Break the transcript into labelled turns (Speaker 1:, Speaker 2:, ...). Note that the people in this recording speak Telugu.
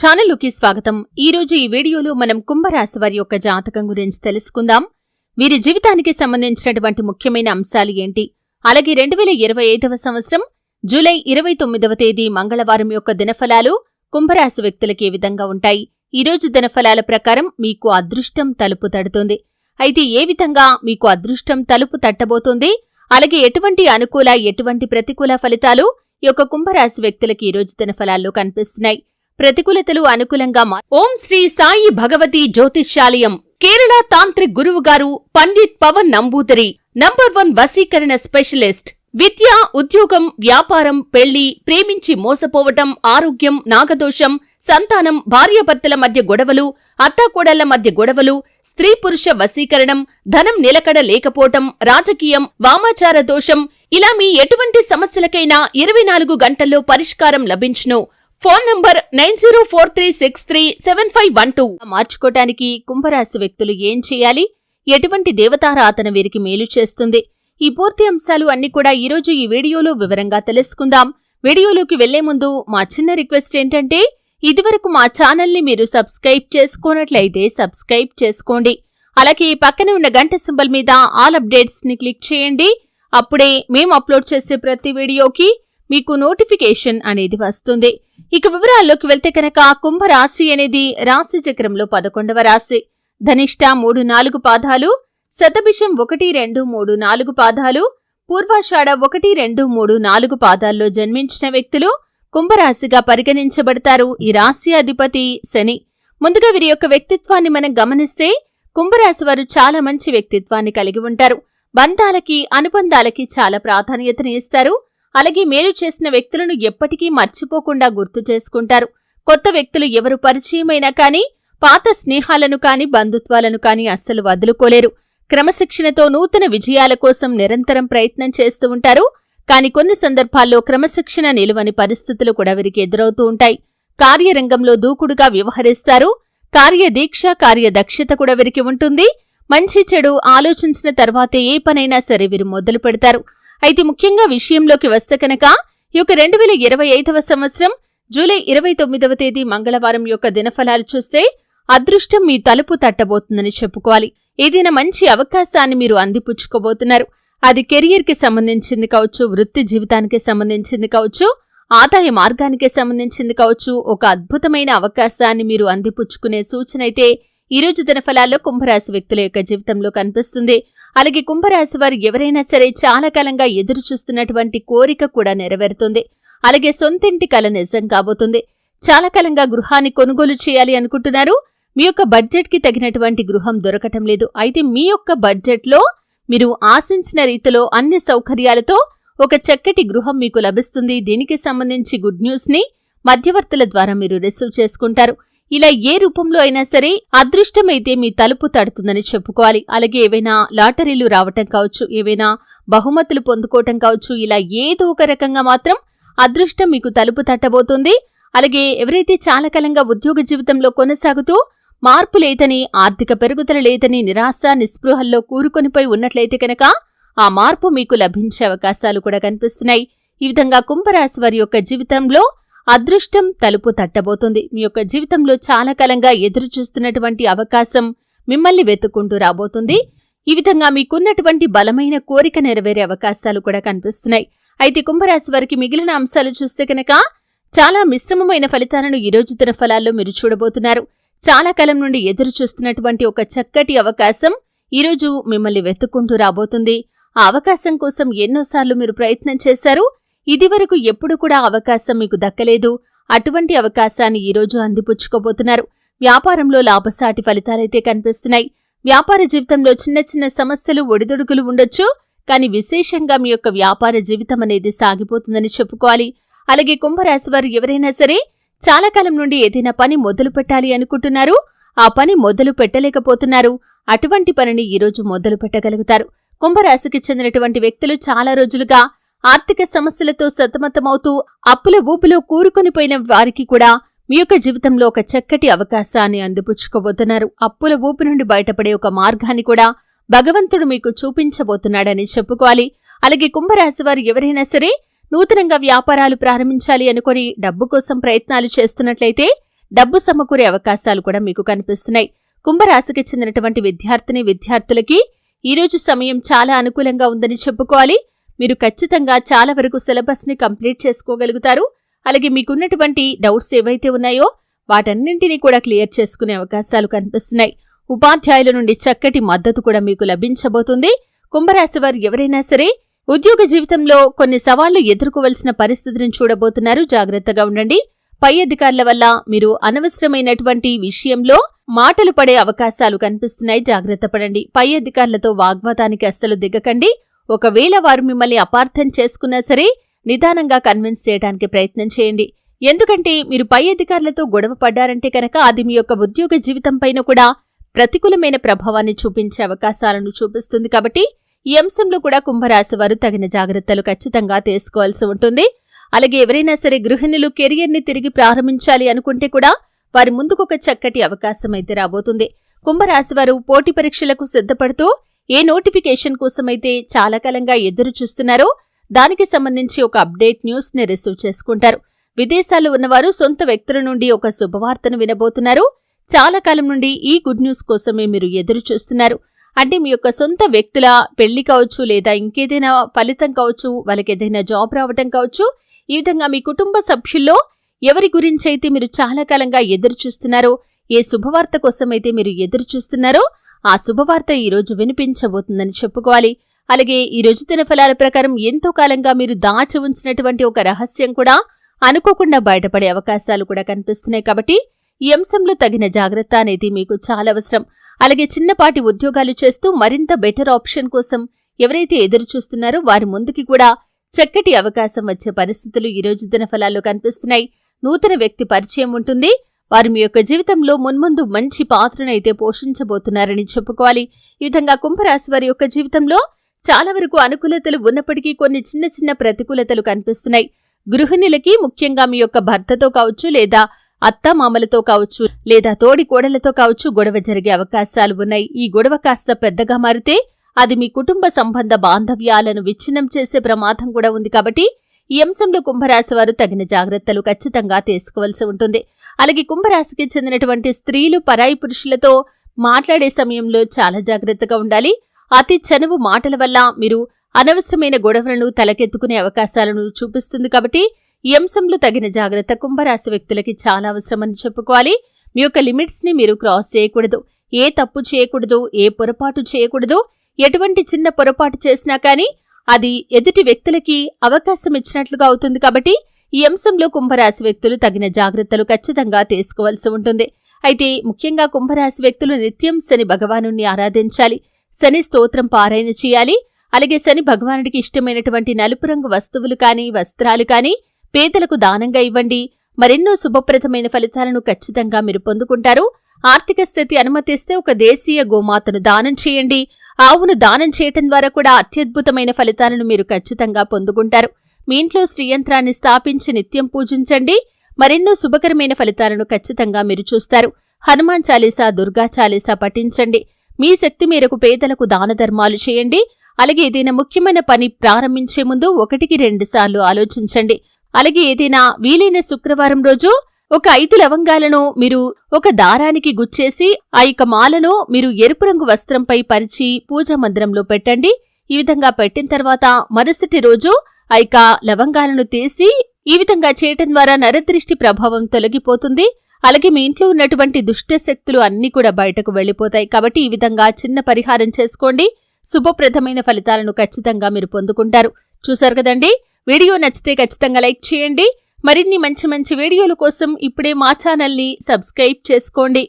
Speaker 1: ఛానల్లోకి స్వాగతం. ఈరోజు ఈ వీడియోలో మనం కుంభరాశి వారి యొక్క జాతకం గురించి తెలుసుకుందాం. వీరి జీవితానికి సంబంధించినటువంటి ముఖ్యమైన అంశాలు ఏంటి, అలాగే 2025వ సంవత్సరం జూలై 29వ తేదీ మంగళవారం యొక్క దినఫలాలు కుంభరాశి వ్యక్తులకి ఏ విధంగా ఉంటాయి. ఈరోజు దినఫలాల ప్రకారం మీకు అదృష్టం తలుపు తడుతుంది. అయితే ఏ విధంగా మీకు అదృష్టం తలుపు తట్టబోతుంది, అలాగే ఎటువంటి అనుకూల ఎటువంటి ప్రతికూల ఫలితాలు ఈ యొక్క కుంభరాశి వ్యక్తులకి ఈరోజు దినఫలాల్లో కనిపిస్తున్నాయి. ప్రతికూలతలు అనుకూలంగా ఓం శ్రీ సాయి భగవతి జ్యోతిష్యాలయం కేరళ తాంత్రిక్ గురువు గారు పండిట్ పవన్ నంబూదరి నంబర్ 1 వశీకరణ స్పెషలిస్ట్. విద్య, ఉద్యోగం, వ్యాపారం, పెళ్లి, ప్రేమించి మోసపోవటం, ఆరోగ్యం, నాగదోషం, సంతానం, భార్యాభర్తల మధ్య గొడవలు, అత్తాకోడళ్ల మధ్య గొడవలు, స్త్రీ పురుష వశీకరణం, ధనం నిలకడ లేకపోవటం, రాజకీయం, వామాచార దోషం, ఇలా మీ ఎటువంటి సమస్యలకైనా 24 గంటల్లో పరిష్కారం లభించును. Phone number 9043637512. మార్చుకోటానికి కుంభరాశి వ్యక్తులు ఏం చేయాలి, ఎటువంటి దేవతారాధన వీరికి మేలు చేస్తుంది, ఈ పూర్తి అంశాలు అన్ని కూడా ఈరోజు ఈ వీడియోలో వివరంగా తెలుసుకుందాం. వీడియోలోకి వెళ్లే ముందు మా చిన్న రిక్వెస్ట్ ఏంటంటే, ఇదివరకు మా ఛానల్ని మీరు సబ్స్క్రైబ్ చేసుకోనట్లయితే సబ్స్క్రైబ్ చేసుకోండి. అలాగే పక్కన ఉన్న గంట సింబల్ మీద ఆల్ అప్డేట్స్ ని క్లిక్ చేయండి. అప్పుడే మేము అప్లోడ్ చేసే ప్రతి వీడియోకి మీకు నోటిఫికేషన్ అనేది వస్తుంది. ఇక వివరాల్లోకి వెళ్తే కనుక కుంభరాశి అనేది రాశి చక్రంలో 11వ రాశి. ధనిష్ట 3-4 పాదాలు, శతభిషం 1-2-3-4 పాదాలు, పూర్వాషాఢ 1-2-3-4 పాదాల్లో జన్మించిన వ్యక్తులు కుంభరాశిగా పరిగణించబడతారు. ఈ రాశి అధిపతి శని. ముందుగా వీరి యొక్క వ్యక్తిత్వాన్ని మనం గమనిస్తే కుంభరాశి వారు చాలా మంచి వ్యక్తిత్వాన్ని కలిగి ఉంటారు. బంధాలకి, అనుబంధాలకి చాలా ప్రాధాన్యతని ఇస్తారు. అలాగే మేలు చేసిన వ్యక్తులను ఎప్పటికీ మర్చిపోకుండా గుర్తు చేసుకుంటారు. కొత్త వ్యక్తులు ఎవరు పరిచయమైనా కానీ పాత స్నేహాలను కాని బంధుత్వాలను కాని అస్సలు వదులుకోలేరు. క్రమశిక్షణతో నూతన విజయాల కోసం నిరంతరం ప్రయత్నం చేస్తూ ఉంటారు. కాని కొన్ని సందర్భాల్లో క్రమశిక్షణ నిలువని పరిస్థితులు కూడా వీరికి ఎదురవుతూ ఉంటాయి. కార్యరంగంలో దూకుడుగా వ్యవహరిస్తారు. కార్యదీక్ష, కార్యదక్షత కూడా వీరికి ఉంటుంది. మంచి చెడు ఆలోచించిన తర్వాతే ఏ పనైనా సరే వీరు మొదలు పెడతారు. అయితే ముఖ్యంగా విషయంలోకి వస్తే కనుక ఈ యొక్క 2025వ సంవత్సరం జూలై 29వ తేదీ మంగళవారం యొక్క దినఫలాలు చూస్తే అదృష్టం మీ తలుపు తట్టబోతుందని చెప్పుకోవాలి. ఏదైనా మంచి అవకాశాన్ని మీరు అందిపుచ్చుకోబోతున్నారు. అది కెరియర్కి సంబంధించింది కావచ్చు, వృత్తి జీవితానికి సంబంధించింది కావచ్చు, ఆదాయ మార్గానికి సంబంధించింది కావచ్చు. ఒక అద్భుతమైన అవకాశాన్ని మీరు అందిపుచ్చుకునే సూచన అయితే ఈరోజు దినఫలాల్లో కుంభరాశి వ్యక్తుల యొక్క జీవితంలో కనిపిస్తుంది. అలాగే కుంభరాశి వారు ఎవరైనా సరే చాలా కాలంగా ఎదురు చూస్తున్నటువంటి కోరిక కూడా నెరవేరుతుంది. అలాగే సొంతింటి కల నిజం కాబోతుంది. చాలా కాలంగా గృహాన్ని కొనుగోలు చేయాలి అనుకుంటున్నారు. మీ యొక్క బడ్జెట్ కి తగినటువంటి గృహం దొరకటం లేదు. అయితే మీ యొక్క బడ్జెట్ లో మీరు ఆశించిన రీతిలో అన్ని సౌకర్యాలతో ఒక చక్కటి గృహం మీకు లభిస్తుంది. దీనికి సంబంధించి గుడ్ న్యూస్ ని మధ్యవర్తుల ద్వారా మీరు రిసీవ్ చేసుకుంటారు. ఇలా ఏ రూపంలో అయినా సరే అదృష్టమైతే మీ తలుపు తడుతుందని చెప్పుకోవాలి. అలాగే ఏవైనా లాటరీలు రావటం కావచ్చు, ఏవైనా బహుమతులు పొందుకోవటం కావచ్చు, ఇలా ఏదో ఒక రకంగా మాత్రం అదృష్టం మీకు తలుపు తట్టబోతుంది. అలాగే ఎవరైతే చాలా కాలంగా ఉద్యోగ జీవితంలో కొనసాగుతూ మార్పు లేదని, ఆర్థిక పెరుగుదల లేదని నిరాశ నిస్పృహల్లో కూరుకొనిపోయి ఉన్నట్లయితే కనుక ఆ మార్పు మీకు లభించే అవకాశాలు కూడా కనిపిస్తున్నాయి. ఈ విధంగా కుంభరాశి వారి యొక్క జీవితంలో అదృష్టం తలుపు తట్టబోతుంది. మీ యొక్క జీవితంలో చాలా కాలంగా ఎదురు చూస్తున్నటువంటి అవకాశం మిమ్మల్ని వెతుక్కుంటూ రాబోతుంది. ఈ విధంగా మీకున్నటువంటి బలమైన కోరిక నెరవేరే అవకాశాలు కూడా కనిపిస్తున్నాయి. అయితే కుంభరాశి వారికి మిగిలిన అంశాలు చూస్తే కనుక చాలా మిశ్రమమైన ఫలితాలను ఈరోజు దినఫలాల్లో మీరు చూడబోతున్నారు. చాలా కాలం నుండి ఎదురు చూస్తున్నటువంటి ఒక చక్కటి అవకాశం ఈరోజు మిమ్మల్ని వెతుక్కుంటూ రాబోతుంది. ఆ అవకాశం కోసం ఎన్నోసార్లు మీరు ప్రయత్నం చేశారు. ఇదివరకు ఎప్పుడు కూడా అవకాశం మీకు దక్కలేదు. అటువంటి అవకాశాన్ని ఈరోజు అందిపుచ్చుకోబోతున్నారు. వ్యాపారంలో లాభసాటి ఫలితాలైతే కనిపిస్తున్నాయి. వ్యాపార జీవితంలో చిన్న చిన్న సమస్యలు, ఒడిదుడుకులు ఉండొచ్చు. కానీ విశేషంగా మీ యొక్క వ్యాపార జీవితం అనేది సాగిపోతుందని చెప్పుకోవాలి. అలాగే కుంభరాశి వారు ఎవరైనా సరే చాలా కాలం నుండి ఏదైనా పని మొదలు పెట్టాలి అనుకుంటున్నారు. ఆ పని మొదలు పెట్టలేకపోతున్నారు. అటువంటి పనిని ఈరోజు మొదలు పెట్టగలుగుతారు. కుంభరాశికి చెందినటువంటి వ్యక్తులు చాలా రోజులుగా ఆర్థిక సమస్యలతో సతమతమవుతూ అప్పుల ఊపులో కూరుకొనిపోయిన వారికి కూడా మీ యొక్క జీవితంలో ఒక చక్కటి అవకాశాన్ని అందిపుచ్చుకోబోతున్నారు. అప్పుల ఊపు నుండి బయటపడే ఒక మార్గాన్ని కూడా భగవంతుడు మీకు చూపించబోతున్నాడని చెప్పుకోవాలి. అలాగే కుంభరాశి వారు ఎవరైనా సరే నూతనంగా వ్యాపారాలు ప్రారంభించాలి అనుకుని డబ్బు కోసం ప్రయత్నాలు చేస్తున్నట్లయితే డబ్బు సమకూరే అవకాశాలు కూడా మీకు కనిపిస్తున్నాయి. కుంభరాశికి చెందినటువంటి విద్యార్థులకి ఈరోజు సమయం చాలా అనుకూలంగా ఉందని చెప్పుకోవాలి. మీరు ఖచ్చితంగా చాలా వరకు సిలబస్ ని కంప్లీట్ చేసుకోగలుగుతారు. అలాగే మీకున్నటువంటి డౌట్స్ ఏవైతే ఉన్నాయో వాటన్నింటినీ కూడా క్లియర్ చేసుకునే అవకాశాలు కనిపిస్తున్నాయి. ఉపాధ్యాయుల నుండి చక్కటి మద్దతు కూడా మీకు లభించబోతుంది. కుంభరాశి వారు ఎవరైనా సరే ఉద్యోగ జీవితంలో కొన్ని సవాళ్లు ఎదుర్కోవలసిన పరిస్థితిని చూడబోతున్నారు. జాగ్రత్తగా ఉండండి. పై అధికారుల వల్ల మీరు అనవసరమైనటువంటి విషయంలో మాటలు పడే అవకాశాలు కనిపిస్తున్నాయి. జాగ్రత్త పడండి. పై అధికారులతో వాగ్వాదానికి అస్సలు దిగకండి. ఒకవేళ వారు మిమ్మల్ని అపార్థం చేసుకున్నా సరే నిదానంగా కన్విన్స్ చేయడానికి ప్రయత్నం చేయండి. ఎందుకంటే మీరు పై అధికారులతో గొడవ పడ్డారంటే కనుక అది మీ యొక్క ఉద్యోగ జీవితం పైన కూడా ప్రతికూలమైన ప్రభావాన్ని చూపించే అవకాశాలను చూపిస్తుంది. కాబట్టి ఈ అంశంలో కూడా కుంభరాశి వారు తగిన జాగ్రత్తలు ఖచ్చితంగా తీసుకోవాల్సి ఉంటుంది. అలాగే ఎవరైనా సరే గృహిణులు కెరియర్ ని తిరిగి ప్రారంభించాలి అనుకుంటే కూడా వారి ముందుకొక చక్కటి అవకాశం అయితే రాబోతుంది. కుంభరాశి వారు పోటీ పరీక్షలకు సిద్ధపడుతూ ఏ నోటిఫికేషన్ కోసమైతే చాలా కాలంగా ఎదురు చూస్తున్నారో దానికి సంబంధించి ఒక అప్డేట్ న్యూస్ ని రిసీవ్ చేసుకుంటారు. విదేశాల్లో ఉన్నవారు సొంత వ్యక్తుల నుండి ఒక శుభవార్తను వినబోతున్నారు. చాలా కాలం నుండి ఈ గుడ్ న్యూస్ కోసమే మీరు ఎదురు చూస్తున్నారు. అంటే మీ యొక్క సొంత వ్యక్తుల పెళ్లి కావచ్చు, లేదా ఇంకేదైనా ఫలితం కావచ్చు, వాళ్ళకి ఏదైనా జాబ్ రావటం కావచ్చు. ఈ విధంగా మీ కుటుంబ సభ్యుల్లో ఎవరి గురించైతే మీరు చాలా కాలంగా ఎదురు చూస్తున్నారో, ఏ శుభవార్త కోసమైతే మీరు ఎదురు చూస్తున్నారో ఆ శుభవార్త ఈరోజు వినిపించబోతుందని చెప్పుకోవాలి. అలాగే ఈ రోజు దినఫలాల ప్రకారం ఎంతో కాలంగా మీరు దాచి ఉంచినటువంటి ఒక రహస్యం కూడా అనుకోకుండా బయటపడే అవకాశాలు కూడా కనిపిస్తున్నాయి. కాబట్టి ఈ అంశంలో తగిన జాగ్రత్త అనేది మీకు చాలా అవసరం. అలాగే చిన్నపాటి ఉద్యోగాలు చేస్తూ మరింత బెటర్ ఆప్షన్ కోసం ఎవరైతే ఎదురు చూస్తున్నారో వారి ముందుకి కూడా చక్కటి అవకాశం వచ్చే పరిస్థితులు ఈ రోజు దినఫలాల్లో కనిపిస్తున్నాయి. నూతన వ్యక్తి పరిచయం ఉంటుంది. వారు మీ యొక్క జీవితంలో మున్ముందు మంచి పాత్రనైతే పోషించబోతున్నారని చెప్పుకోవాలి. ఈ విధంగా కుంభరాశి వారి యొక్క జీవితంలో చాలా వరకు అనుకూలతలు ఉన్నప్పటికీ కొన్ని చిన్న చిన్న ప్రతికూలతలు కనిపిస్తున్నాయి. గృహిణులకి ముఖ్యంగా మీ యొక్క భర్తతో కావచ్చు, లేదా అత్తామామలతో కావచ్చు, లేదా తోడి కోడలతో కావచ్చు గొడవ జరిగే అవకాశాలు ఉన్నాయి. ఈ గొడవ కాస్త పెద్దగా మారితే అది మీ కుటుంబ సంబంధ బాంధవ్యాలను విచ్ఛిన్నం చేసే ప్రమాదం కూడా ఉంది. కాబట్టి ఈ అంశంలో కుంభరాశి వారు తగిన జాగ్రత్తలు ఖచ్చితంగా తీసుకోవాల్సి ఉంటుంది. అలాగే కుంభరాశికి చెందినటువంటి స్త్రీలు పరాయి పురుషులతో మాట్లాడే సమయంలో చాలా జాగ్రత్తగా ఉండాలి. అతి చనువు మాటల వల్ల మీరు అనవసరమైన గొడవలను తలకెత్తుకునే అవకాశాలను చూపిస్తుంది. కాబట్టి ఈ అంశంలో తగిన జాగ్రత్త కుంభరాశి వ్యక్తులకి చాలా అవసరమని చెప్పుకోవాలి. మీ యొక్క లిమిట్స్ ని మీరు క్రాస్ చేయకూడదు. ఏ తప్పు చేయకూడదు, ఏ పొరపాటు చేయకూడదు. ఎటువంటి చిన్న పొరపాటు చేసినా కానీ అది ఎదుటి వ్యక్తులకి అవకాశం ఇచ్చినట్లుగా అవుతుంది. కాబట్టి ఈ అంశంలో కుంభరాశి వ్యక్తులు తగిన జాగ్రత్తలు ఖచ్చితంగా తీసుకోవాల్సి ఉంటుంది. అయితే ముఖ్యంగా కుంభరాశి వ్యక్తులు నిత్యం శని భగవానుణ్ణి ఆరాధించాలి. శని స్తోత్రం పారాయణ చేయాలి. అలాగే శని భగవానుడికి ఇష్టమైనటువంటి నలుపు రంగు వస్తువులు కానీ, వస్త్రాలు కానీ పేదలకు దానంగా ఇవ్వండి. మరెన్నో శుభప్రదమైన ఫలితాలను ఖచ్చితంగా మీరు పొందుకుంటారు. ఆర్థిక స్థితి అనుమతిస్తే ఒక దేశీయ గోమాతను దానం చేయండి. ఆవును దానం చేయటం ద్వారా కూడా అత్యద్భుతమైన ఫలితాలను మీరు ఖచ్చితంగా పొందుకుంటారు. మీ ఇంట్లో శ్రీయంత్రాన్ని స్థాపించి నిత్యం పూజించండి. మరెన్నో శుభకరమైన ఫలితాలను ఖచ్చితంగా మీరు చూస్తారు. హనుమాన్ చాలీసా, దుర్గా చాలీసా పఠించండి. మీ శక్తి మేరకు పేదలకు దాన ధర్మాలు చేయండి. అలాగే ఏదైనా ముఖ్యమైన పని ప్రారంభించే ముందు 1-2 సార్లు ఆలోచించండి. అలాగే ఏదైనా వీలైన శుక్రవారం రోజు ఒక 5 లవంగాలను మీరు ఒక దారానికి గుచ్చేసి ఆ యొక్క మాలను మీరు ఎరుపు రంగు వస్త్రంపై పరిచి పూజా మందిరంలో పెట్టండి. ఈ విధంగా పెట్టిన తర్వాత మరుసటి రోజు ఆ యొక్క లవంగాలను తీసి ఈ విధంగా చేయటం ద్వారా నరదృష్టి ప్రభావం తొలగిపోతుంది. అలాగే మీ ఇంట్లో ఉన్నటువంటి దుష్ట శక్తులు అన్నీ కూడా బయటకు వెళ్లిపోతాయి. కాబట్టి ఈ విధంగా చిన్న పరిహారం చేసుకోండి. శుభప్రదమైన ఫలితాలను ఖచ్చితంగా మీరు పొందుకుంటారు. చూశారు కదండి. వీడియో నచ్చితే ఖచ్చితంగా లైక్ చేయండి. మరిన్ని మంచి మంచి వీడియోల కోసం ఇప్పుడే మా ఛానల్ని సబ్స్క్రైబ్ చేసుకోండి.